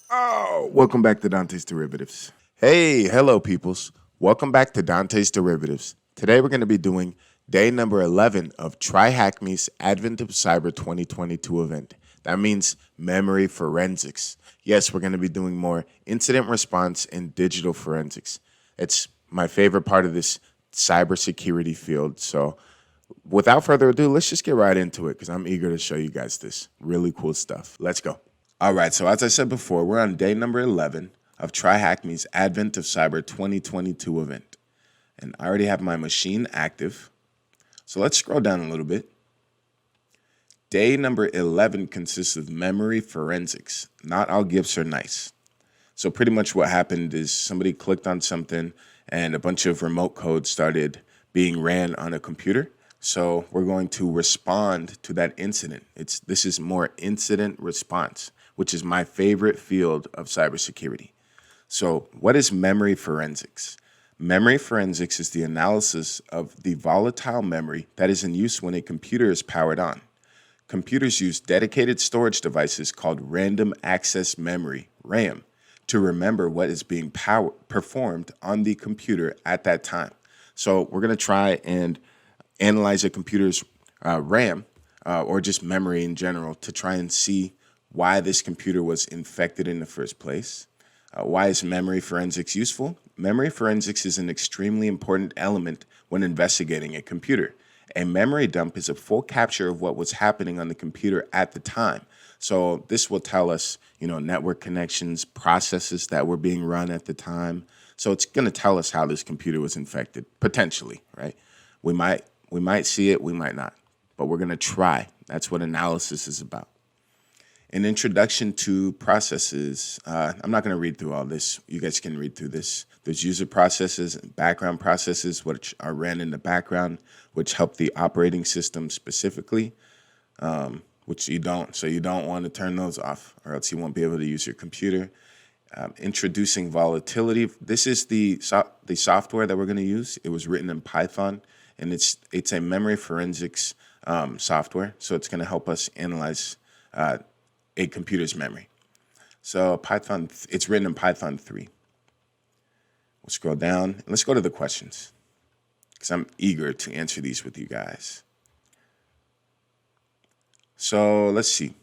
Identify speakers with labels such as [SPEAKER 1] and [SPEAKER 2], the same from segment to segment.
[SPEAKER 1] Oh, welcome back to Dante's Derivatives. Hey, hello, peoples. Welcome back to Dante's Derivatives. Today we're going to be doing day number 11 of TryHackMe's Advent of Cyber 2022 event. That means memory forensics. Yes, we're going to be doing more incident response and digital forensics. It's my favorite part of this cybersecurity field. So, without further ado, let's just get right into it because I'm eager to show you guys this really cool stuff. Let's go. All right, so as I said before, we're on day number 11 of TryHackMe's Advent of Cyber 2022 event. And I already have my machine active. So let's scroll down a little bit. Day number 11 consists of memory forensics. Not all gifts are nice. So pretty much what happened is somebody clicked on something and a bunch of remote code started being ran on a computer. So we're going to respond to that incident. This is more incident response, which is my favorite field of cybersecurity. So what is memory forensics? Memory forensics is the analysis of the volatile memory that is in use when a computer is powered on. Computers use dedicated storage devices called random access memory, RAM, to remember what is being performed on the computer at that time. So we're going to try and analyze a computer's RAM or just memory in general to try and see why this computer was infected in the first place. Why is memory forensics useful? Memory forensics is an extremely important element when investigating a computer. A memory dump is a full capture of what was happening on the computer at the time. So this will tell us, network connections, processes that were being run at the time. So it's going to tell us how this computer was infected, potentially, right? We might see it, we might not, but we're going to try. That's what analysis is about. An introduction to processes. I'm not going to read through all this. You guys can read through this. There's user processes and background processes, which are ran in the background, which help the operating system specifically, which you don't. So you don't want to turn those off, or else you won't be able to use your computer. Introducing volatility. This is the software that we're going to use. It was written in Python, and it's a memory forensics software. So it's going to help us analyze a computer's memory. So Python, it's written in Python 3. We'll scroll down and let's go to the questions because I'm eager to answer these with you guys. So let's see.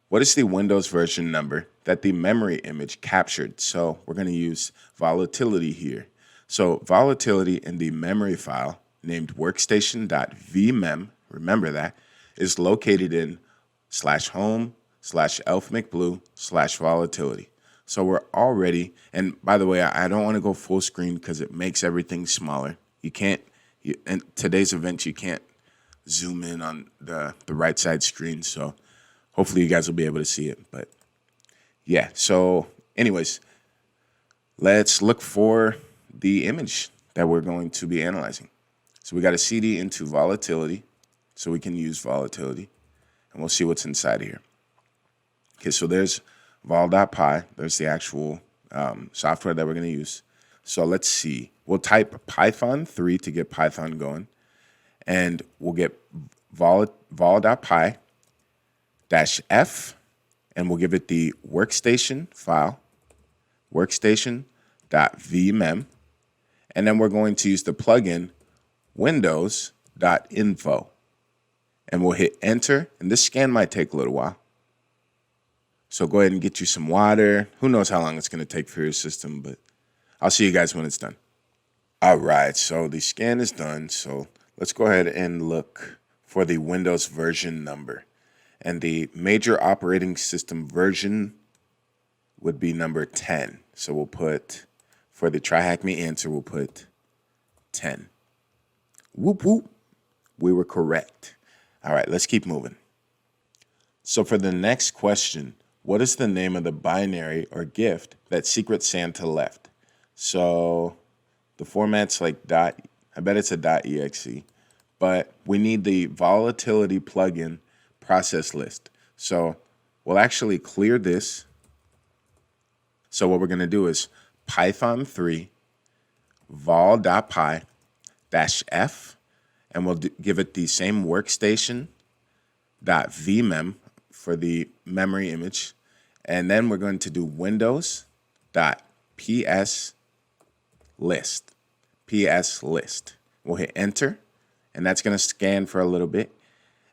[SPEAKER 1] What is the Windows version number that the memory image captured? So we're going to use volatility here. So volatility in the memory file named workstation.vmem, remember that, is located in /home/elfmcblue/volatility. So we're already, and by the way, I don't want to go full screen because it makes everything smaller. In today's event, you can't zoom in on the right side screen. So hopefully you guys will be able to see it. But yeah, so anyways, let's look for the image that we're going to be analyzing. So we got a CD into volatility, so we can use volatility. And we'll see what's inside here. Okay, so there's vol.py. There's the actual software that we're going to use. So let's see. We'll type Python 3 to get Python going. And we'll get vol.py -f. And we'll give it the workstation file, workstation.vmem. And then we're going to use the plugin windows.info. And we'll hit enter, and this scan might take a little while. So go ahead and get you some water. Who knows how long it's going to take for your system, but I'll see you guys when it's done. All right, so the scan is done. So let's go ahead and look for the Windows version number. And the major operating system version would be number 10. So we'll put, for the TryHackMe answer, we'll put 10. Whoop, whoop. We were correct. All right, let's keep moving. So for the next question, what is the name of the binary or gift that Secret Santa left? So the format's like I bet it's a .exe, but we need the volatility plugin process list. So we'll actually clear this. So what we're going to do is Python 3 vol.py -f. And we'll give it the same workstation.vmem for the memory image. And then we're going to do windows.ps list. PS list. We'll hit enter, and that's going to scan for a little bit.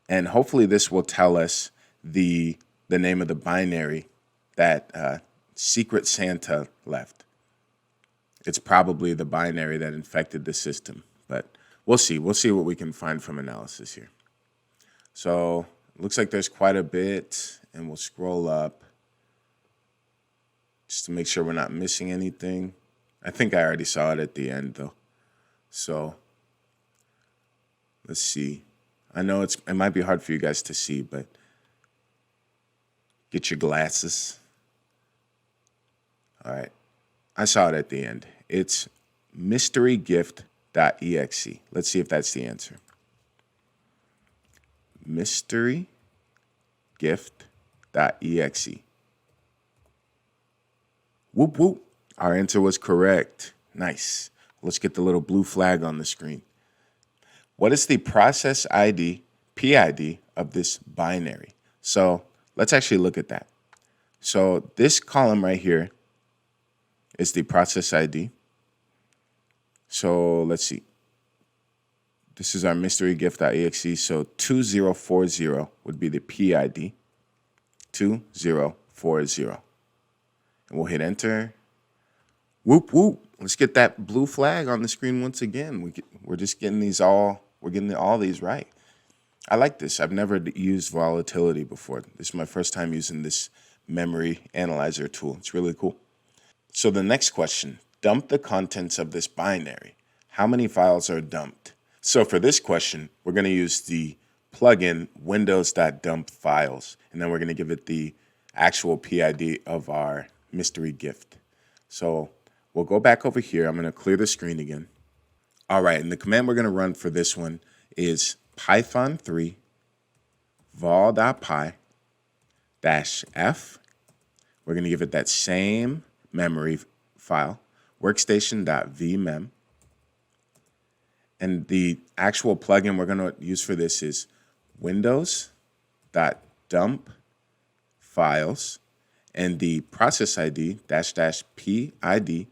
[SPEAKER 1] And hopefully this will tell us the name of the binary that Secret Santa left. It's probably the binary that infected the system, but we'll see. We'll see what we can find from analysis here. So it looks like there's quite a bit, and we'll scroll up just to make sure we're not missing anything. I think I already saw it at the end, though. So let's see. I know it might be hard for you guys to see, but get your glasses. All right. I saw it at the end. It's mysterygift.exe. Let's see if that's the answer. Mysterygift.exe. Whoop, whoop. Our answer was correct. Nice. Let's get the little blue flag on the screen. What is the process ID, PID, of this binary? So let's actually look at that. So this column right here is the process ID. So let's see. This is our mysterygift.exe. So 2040 would be the PID. 2040. And we'll hit enter. Whoop, whoop. Let's get that blue flag on the screen once again. We're just getting we're getting all these right. I like this. I've never used Volatility before. This is my first time using this memory analyzer tool. It's really cool. So the next question, dump the contents of this binary. How many files are dumped? So for this question, we're going to use the plugin windows.dump files, and then we're going to give it the actual PID of our mystery gift. So we'll go back over here. I'm going to clear the screen again. All right, and the command we're going to run for this one is Python 3 vol.py -f. We're going to give it that same memory file, workstation.vmem. And the actual plugin we're going to use for this is windows.dump files, and the process ID --PID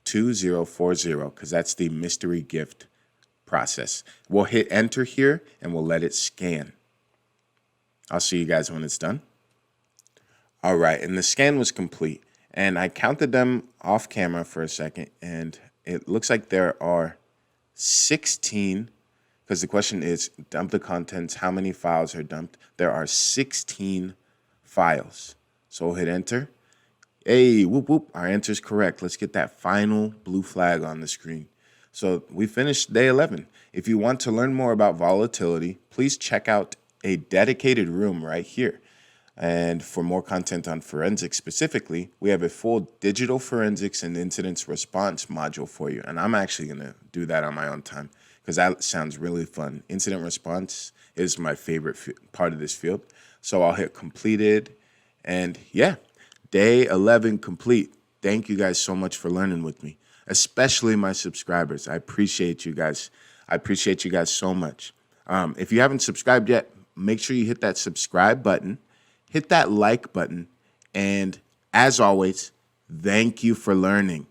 [SPEAKER 1] 2040, because that's the mystery gift process. We'll hit enter here and we'll let it scan. I'll see you guys when it's done. All right, and the scan was complete. And I counted them off camera for a second, and it looks like there are 16, because the question is dump the contents, how many files are dumped? There are 16 files. So we'll hit enter. Hey, whoop, whoop, our answer is correct. Let's get that final blue flag on the screen. So we finished day 11. If you want to learn more about volatility, please check out a dedicated room right here. And for more content on forensics specifically, we have a full digital forensics and incidents response module for you. And I'm actually going to do that on my own time because that sounds really fun. Incident response is my favorite part of this field. So I'll hit completed. And yeah, day 11 complete. Thank you guys so much for learning with me, especially my subscribers. I appreciate you guys. I appreciate you guys so much. If you haven't subscribed yet, make sure you hit that subscribe button. Hit that like button, and as always, thank you for learning.